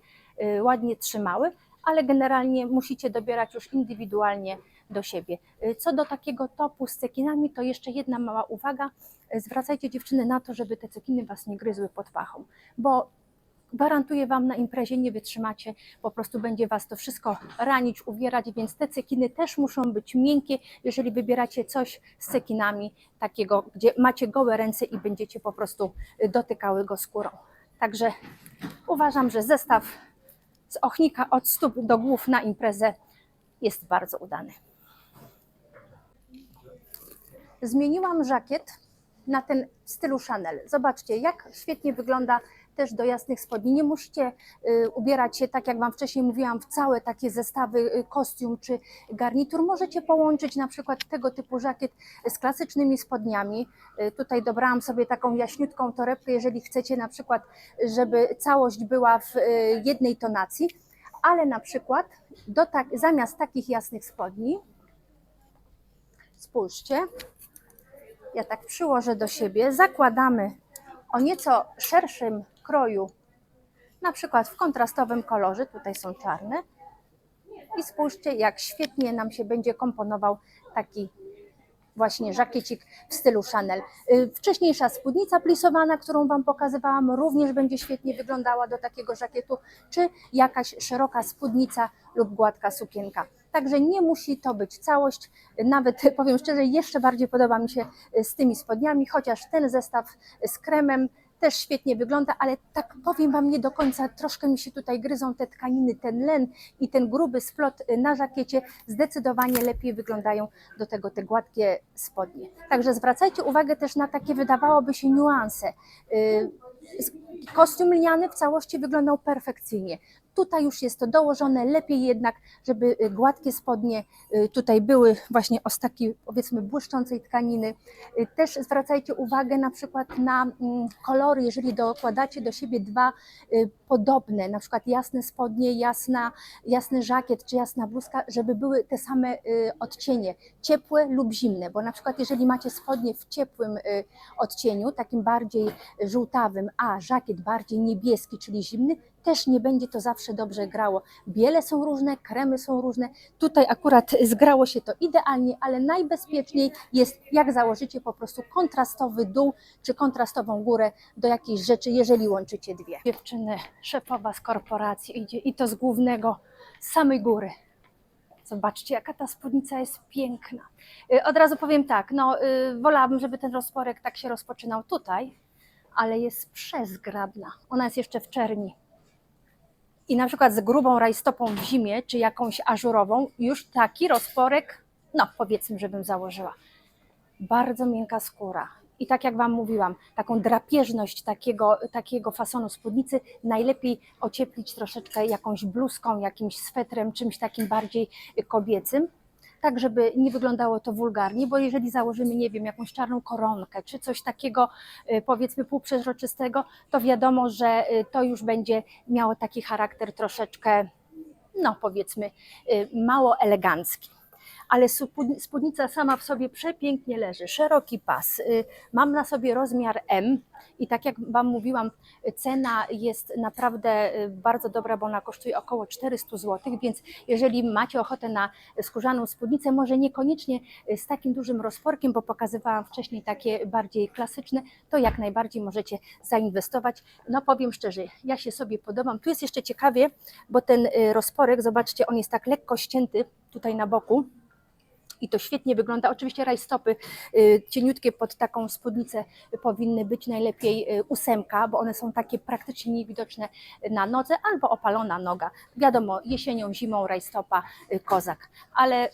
ładnie trzymały, ale generalnie musicie dobierać już indywidualnie do siebie. Co do takiego topu z cekinami, to jeszcze jedna mała uwaga. Zwracajcie dziewczyny na to, żeby te cekiny Was nie gryzły pod pachą, bo gwarantuję Wam, na imprezie nie wytrzymacie, po prostu będzie Was to wszystko ranić, uwierać, więc te cekiny też muszą być miękkie, jeżeli wybieracie coś z cekinami takiego, gdzie macie gołe ręce i będziecie po prostu dotykały go skórą. Także uważam, że zestaw z ochnika od stóp do głów na imprezę jest bardzo udany. Zmieniłam żakiet na ten w stylu Chanel. Zobaczcie, jak świetnie wygląda też do jasnych spodni. Nie musicie ubierać się, tak jak Wam wcześniej mówiłam, w całe takie zestawy, kostium czy garnitur. Możecie połączyć na przykład tego typu żakiet z klasycznymi spodniami. Tutaj dobrałam sobie taką jaśniutką torebkę, jeżeli chcecie na przykład, żeby całość była w jednej tonacji, ale na przykład zamiast takich jasnych spodni, spójrzcie, ja tak przyłożę do siebie, zakładamy o nieco szerszym kroju, na przykład w kontrastowym kolorze, tutaj są czarne, i spójrzcie, jak świetnie nam się będzie komponował taki właśnie żakiecik w stylu Chanel. Wcześniejsza spódnica plisowana, którą Wam pokazywałam, również będzie świetnie wyglądała do takiego żakietu, czy jakaś szeroka spódnica lub gładka sukienka. Także nie musi to być całość, nawet powiem szczerze, jeszcze bardziej podoba mi się z tymi spodniami, chociaż ten zestaw z kremem też świetnie wygląda, ale tak powiem Wam, nie do końca, troszkę mi się tutaj gryzą te tkaniny, ten len i ten gruby splot na żakiecie, zdecydowanie lepiej wyglądają do tego te gładkie spodnie. Także zwracajcie uwagę też na takie, wydawałoby się, niuanse. Kostium lniany w całości wyglądał perfekcyjnie. Tutaj już jest to dołożone, lepiej jednak, żeby gładkie spodnie tutaj były właśnie z takiej, powiedzmy, błyszczącej tkaniny. Też zwracajcie uwagę na przykład na kolory, jeżeli dokładacie do siebie dwa podobne, na przykład jasne spodnie, jasny żakiet czy jasna bluzka, żeby były te same odcienie, ciepłe lub zimne, bo na przykład jeżeli macie spodnie w ciepłym odcieniu, takim bardziej żółtawym, a żakiet bardziej niebieski, czyli zimny, też nie będzie to zawsze dobrze grało. Biele są różne, kremy są różne. Tutaj akurat zgrało się to idealnie, ale najbezpieczniej jest, jak założycie po prostu kontrastowy dół czy kontrastową górę do jakiejś rzeczy, jeżeli łączycie dwie. Dziewczyny, szefowa z korporacji idzie i to z głównego, z samej góry. Zobaczcie, jaka ta spódnica jest piękna. Od razu powiem tak, wolałabym, żeby ten rozporek tak się rozpoczynał tutaj, ale jest przezgrabna. Ona jest jeszcze w czerni. I na przykład z grubą rajstopą w zimie, czy jakąś ażurową, już taki rozporek, powiedzmy, żebym założyła. Bardzo miękka skóra. I tak jak Wam mówiłam, taką drapieżność takiego fasonu spódnicy najlepiej ocieplić troszeczkę jakąś bluzką, jakimś swetrem, czymś takim bardziej kobiecym, tak żeby nie wyglądało to wulgarnie, bo jeżeli założymy, nie wiem, jakąś czarną koronkę, czy coś takiego, powiedzmy, półprzezroczystego, to wiadomo, że to już będzie miało taki charakter troszeczkę, powiedzmy, mało elegancki. Ale spódnica sama w sobie przepięknie leży, szeroki pas. Mam na sobie rozmiar M i tak jak Wam mówiłam, cena jest naprawdę bardzo dobra, bo ona kosztuje około 400 zł, więc jeżeli macie ochotę na skórzaną spódnicę, może niekoniecznie z takim dużym rozporkiem, bo pokazywałam wcześniej takie bardziej klasyczne, to jak najbardziej możecie zainwestować. Powiem szczerze, ja się sobie podobam. Tu jest jeszcze ciekawie, bo ten rozporek, zobaczcie, on jest tak lekko ścięty tutaj na boku. I to świetnie wygląda. Oczywiście rajstopy cieniutkie pod taką spódnicę powinny być, najlepiej 8, bo one są takie praktycznie niewidoczne na nodze, albo opalona noga. Wiadomo, jesienią, zimą rajstopa, kozak. Ale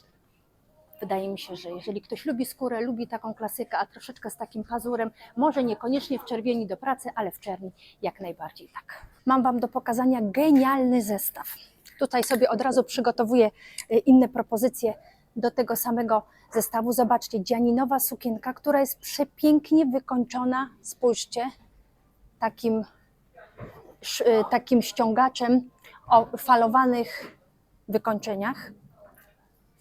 wydaje mi się, że jeżeli ktoś lubi skórę, lubi taką klasykę, a troszeczkę z takim pazurem, może niekoniecznie w czerwieni do pracy, ale w czerni jak najbardziej tak. Mam Wam do pokazania genialny zestaw. Tutaj sobie od razu przygotowuję inne propozycje do tego samego zestawu. Zobaczcie, dzianinowa sukienka, która jest przepięknie wykończona, spójrzcie, takim ściągaczem o falowanych wykończeniach.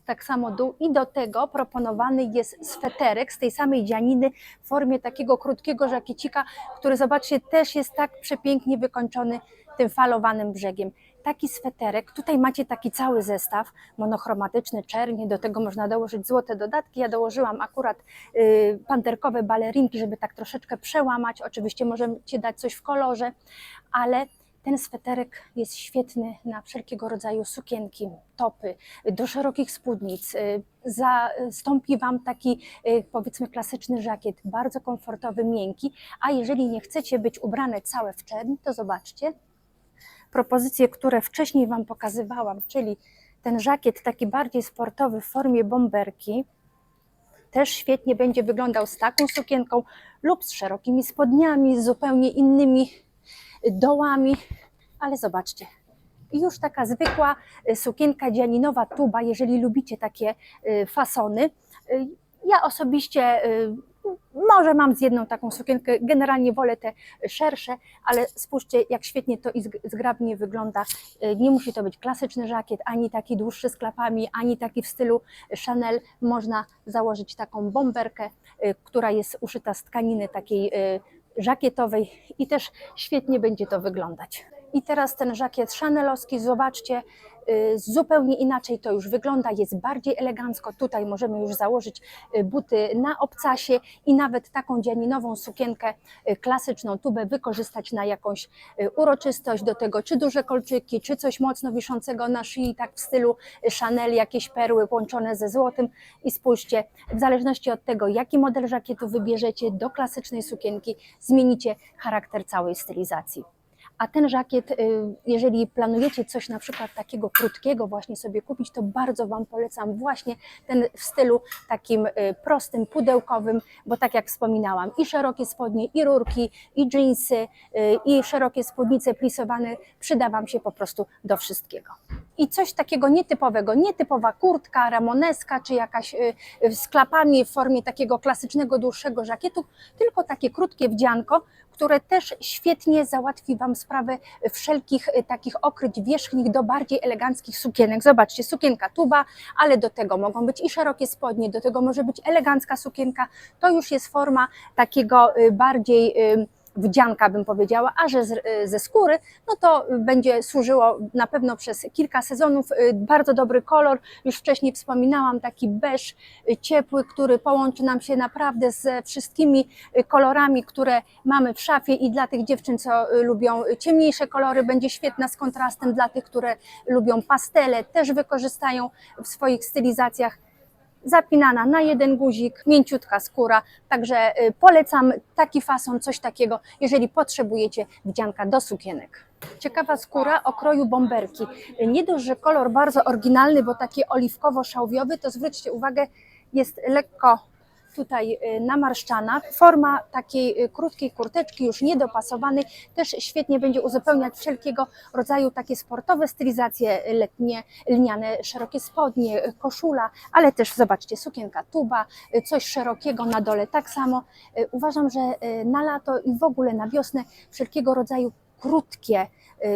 tak samo dół i do tego proponowany jest sweterek z tej samej dzianiny w formie takiego krótkiego żakiecika, który zobaczcie też jest tak przepięknie wykończony tym falowanym brzegiem. Taki sweterek, tutaj macie taki cały zestaw monochromatyczny, czerni, do tego można dołożyć złote dodatki. Ja dołożyłam akurat panterkowe balerinki, żeby tak troszeczkę przełamać. Oczywiście możecie dać coś w kolorze, ale ten sweterek jest świetny na wszelkiego rodzaju sukienki, topy, do szerokich spódnic. Zastąpi Wam taki powiedzmy klasyczny żakiet, bardzo komfortowy, miękki, a jeżeli nie chcecie być ubrane całe w czerni, to zobaczcie propozycje, które wcześniej Wam pokazywałam, czyli ten żakiet taki bardziej sportowy w formie bomberki, też świetnie będzie wyglądał z taką sukienką lub z szerokimi spodniami, z zupełnie innymi dołami, ale zobaczcie, już taka zwykła sukienka dzianinowa tuba, jeżeli lubicie takie fasony. Ja osobiście może mam z jedną taką sukienkę, generalnie wolę te szersze, ale spójrzcie, jak świetnie to i zgrabnie wygląda. Nie musi to być klasyczny żakiet, ani taki dłuższy z klapami, ani taki w stylu Chanel. Można założyć taką bomberkę, która jest uszyta z tkaniny takiej żakietowej i też świetnie będzie to wyglądać. I teraz ten żakiet chanelowski, zobaczcie, zupełnie inaczej to już wygląda, jest bardziej elegancko. Tutaj możemy już założyć buty na obcasie i nawet taką dzianinową sukienkę klasyczną, tubę wykorzystać na jakąś uroczystość, do tego czy duże kolczyki, czy coś mocno wiszącego na szyi, tak w stylu Chanel, jakieś perły połączone ze złotem. I spójrzcie, w zależności od tego, jaki model żakietu wybierzecie do klasycznej sukienki, zmienicie charakter całej stylizacji. A ten żakiet, jeżeli planujecie coś na przykład takiego krótkiego właśnie sobie kupić, to bardzo Wam polecam właśnie ten w stylu takim prostym, pudełkowym, bo tak jak wspominałam, i szerokie spodnie, i rurki, i dżinsy, i szerokie spódnice plisowane przyda Wam się po prostu do wszystkiego. I coś takiego nietypowego, nietypowa kurtka, ramoneska, czy jakaś z klapami w formie takiego klasycznego, dłuższego żakietu, tylko takie krótkie wdzianko, które też świetnie załatwi Wam sprawę wszelkich takich okryć wierzchnich do bardziej eleganckich sukienek. Zobaczcie, sukienka tuba, ale do tego mogą być i szerokie spodnie, do tego może być elegancka sukienka. To już jest forma takiego bardziej wdzianka, bym powiedziała, a że ze skóry, no to będzie służyło na pewno przez kilka sezonów. Bardzo dobry kolor, już wcześniej wspominałam, taki beż ciepły, który połączy nam się naprawdę ze wszystkimi kolorami, które mamy w szafie, i dla tych dziewczyn, co lubią ciemniejsze kolory, będzie świetna z kontrastem. Dla tych, które lubią pastele, też wykorzystają w swoich stylizacjach. Zapinana na jeden guzik, mięciutka skóra, także polecam taki fason, coś takiego, jeżeli potrzebujecie wdzianka do sukienek. Ciekawa skóra o kroju bomberki. Nie dość, że kolor bardzo oryginalny, bo taki oliwkowo-szałwiowy, to zwróćcie uwagę, jest lekko tutaj namarszczana. Forma takiej krótkiej kurteczki, już niedopasowanej, też świetnie będzie uzupełniać wszelkiego rodzaju takie sportowe stylizacje letnie, lniane, szerokie spodnie, koszula, ale też zobaczcie, sukienka tuba, coś szerokiego na dole tak samo. Uważam, że na lato i w ogóle na wiosnę wszelkiego rodzaju krótkie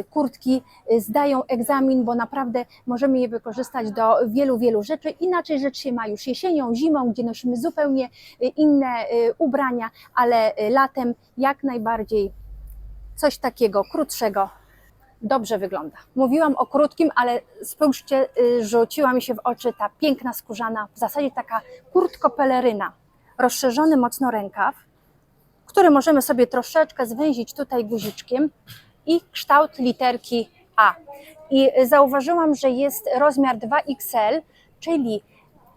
kurtki zdają egzamin, bo naprawdę możemy je wykorzystać do wielu rzeczy. Inaczej rzecz się ma już jesienią, zimą, gdzie nosimy zupełnie inne ubrania, ale latem jak najbardziej coś takiego krótszego dobrze wygląda. Mówiłam o krótkim, ale spójrzcie, rzuciła mi się w oczy ta piękna skórzana, w zasadzie taka kurtko-peleryna, rozszerzony mocno rękaw, który możemy sobie troszeczkę zwęzić tutaj guziczkiem, i kształt literki A. I zauważyłam, że jest rozmiar 2XL, czyli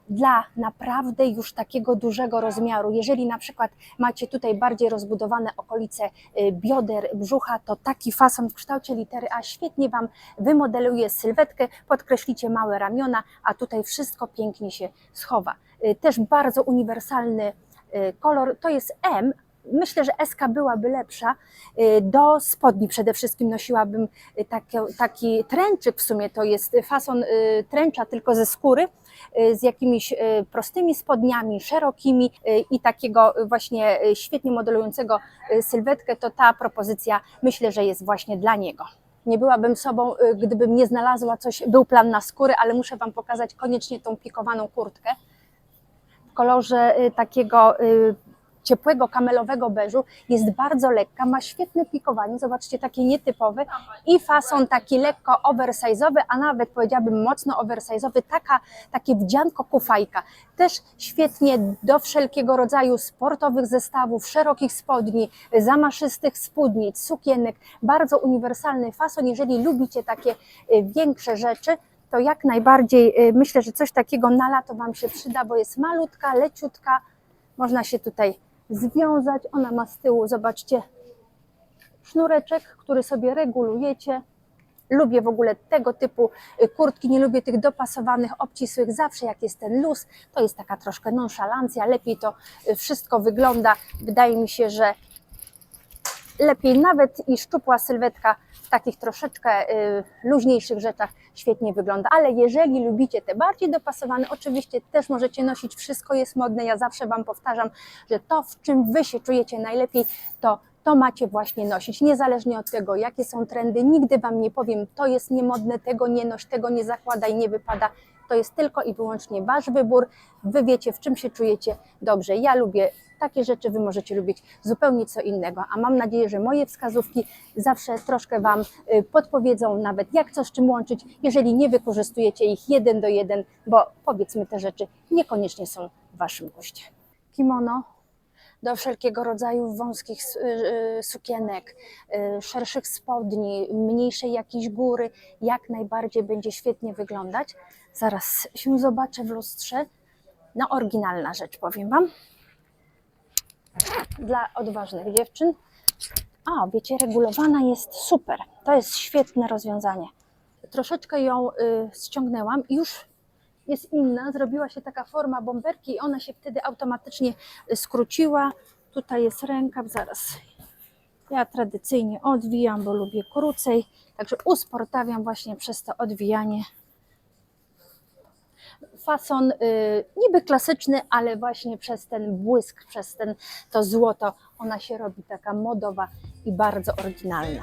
dla naprawdę już takiego dużego rozmiaru. Jeżeli na przykład macie tutaj bardziej rozbudowane okolice bioder, brzucha, to taki fason w kształcie litery A świetnie Wam wymodeluje sylwetkę, podkreślicie małe ramiona, a tutaj wszystko pięknie się schowa. Też bardzo uniwersalny kolor, to jest M. Myślę, że SK byłaby lepsza. Do spodni przede wszystkim nosiłabym taki tręczyk, w sumie to jest fason tręcza, tylko ze skóry, z jakimiś prostymi spodniami, szerokimi i takiego właśnie świetnie modelującego sylwetkę, to ta propozycja myślę, że jest właśnie dla niego. Nie byłabym sobą, gdybym nie znalazła coś, był plan na skóry, ale muszę Wam pokazać koniecznie tą pikowaną kurtkę w kolorze takiego ciepłego kamelowego beżu. Jest bardzo lekka, ma świetne pikowanie, zobaczcie, takie nietypowe i fason taki lekko oversize'owy, a nawet powiedziałabym mocno oversize'owy, takie wdzianko kufajka. Też świetnie do wszelkiego rodzaju sportowych zestawów, szerokich spodni, zamaszystych spódnic, sukienek. Bardzo uniwersalny fason. Jeżeli lubicie takie większe rzeczy, to jak najbardziej myślę, że coś takiego na lato Wam się przyda, bo jest malutka, leciutka. Można się tutaj związać. Ona ma z tyłu, zobaczcie, sznureczek, który sobie regulujecie. Lubię w ogóle tego typu kurtki, nie lubię tych dopasowanych, obcisłych. Zawsze jak jest ten luz, to jest taka troszkę nonszalancja, lepiej to wszystko wygląda. Wydaje mi się, że lepiej nawet i szczupła sylwetka w takich troszeczkę luźniejszych rzeczach świetnie wygląda. Ale jeżeli lubicie te bardziej dopasowane, oczywiście też możecie nosić, wszystko jest modne. Ja zawsze Wam powtarzam, że to, w czym Wy się czujecie najlepiej, to macie właśnie nosić. Niezależnie od tego, jakie są trendy, nigdy Wam nie powiem, to jest niemodne, tego nie noś, tego nie zakładaj, nie wypada. To jest tylko i wyłącznie Wasz wybór. Wy wiecie, w czym się czujecie dobrze. Ja lubię takie rzeczy, Wy możecie lubić zupełnie co innego, a mam nadzieję, że moje wskazówki zawsze troszkę Wam podpowiedzą nawet jak co z czym łączyć, jeżeli nie wykorzystujecie ich 1 do 1, bo powiedzmy te rzeczy niekoniecznie są w Waszym guście. Kimono do wszelkiego rodzaju wąskich sukienek, szerszych spodni, mniejszej jakiejś góry, jak najbardziej będzie świetnie wyglądać. Zaraz się zobaczę w lustrze. No, oryginalna rzecz, powiem Wam. Dla odważnych dziewczyn. A, wiecie, regulowana jest super. To jest świetne rozwiązanie. Troszeczkę ją ściągnęłam i już jest inna. Zrobiła się taka forma bomberki i ona się wtedy automatycznie skróciła. Tutaj jest rękaw, zaraz. Ja tradycyjnie odwijam, bo lubię krócej. Także usportawiam właśnie przez to odwijanie. Fason niby klasyczny, ale właśnie przez ten błysk, przez to złoto, ona się robi taka modowa i bardzo oryginalna.